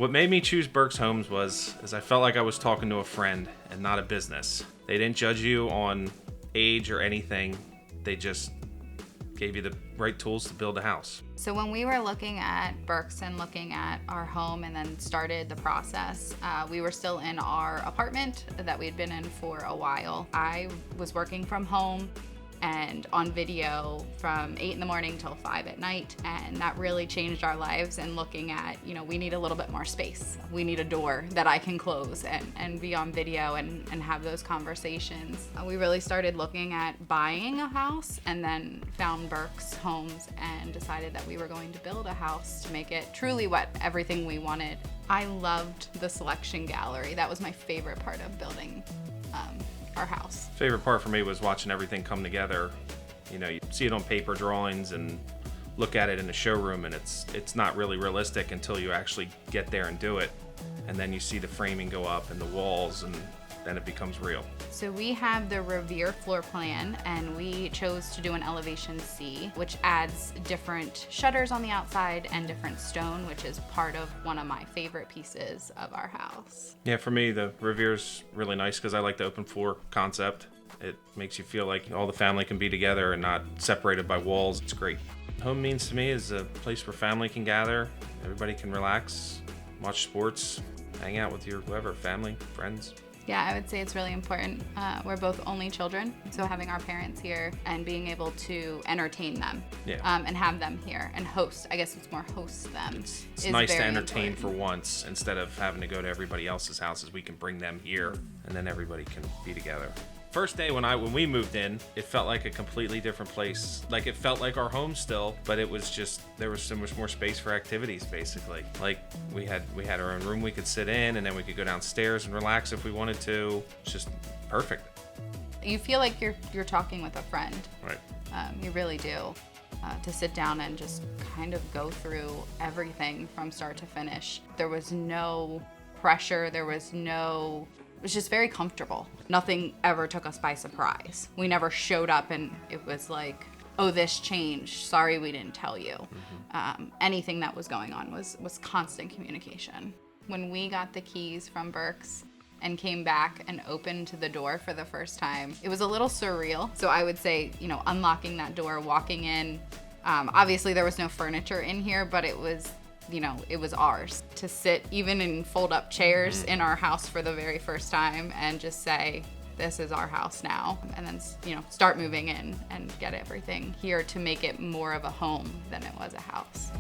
What made me choose Berks Homes is I felt like I was talking to a friend and not a business. They didn't judge you on age or anything. They just gave you the right tools to build a house. So when we were looking at Berks and looking at our home and then started the process, we were still in our apartment that we had been in for a while. I was working from home and on video from 8 in the morning till 5 at night. And that really changed our lives, and looking at, we need a little bit more space. We need a door that I can close and be on video and have those conversations. We really started looking at buying a house, and then found Berks Homes and decided that we were going to build a house to make it truly everything we wanted. I loved the selection gallery. That was my favorite part of building our house. Favorite part for me was watching everything come together. You see it on paper drawings and look at it in the showroom, and it's not really realistic until you actually get there and do it. And then you see the framing go up and the walls, and then it becomes real. So we have the Revere floor plan, and we chose to do an elevation C, which adds different shutters on the outside and different stone, which is part of one of my favorite pieces of our house. Yeah, for me, the Revere's really nice because I like the open floor concept. It makes you feel like all the family can be together and not separated by walls. It's great. Home means to me is a place where family can gather, everybody can relax, watch sports, hang out with your whoever, family, friends. Yeah, I would say it's really important. We're both only children, so having our parents here and being able to entertain them, and have them here and host. I guess it's more host them. It's nice to entertain for once instead of having to go to everybody else's houses. We can bring them here, and then everybody can be together. First day when we moved in, it felt like a completely different place. Like it felt like our home still, but it was just, there was so much more space for activities basically. Like we had our own room we could sit in, and then we could go downstairs and relax if we wanted to. It's just perfect. You feel like you're talking with a friend. Right. You really do. To sit down and just kind of go through everything from start to finish. There was no pressure, it was just very comfortable. Nothing ever took us by surprise. We never showed up and it was like, oh, this changed. Sorry, we didn't tell you. Mm-hmm. Anything that was going on was constant communication. When we got the keys from Berks and came back and opened the door for the first time, it was a little surreal. So I would say, unlocking that door, walking in, obviously there was no furniture in here, but it was ours to sit even in fold-up chairs in our house for the very first time and just say, this is our house now. And then, start moving in and get everything here to make it more of a home than it was a house.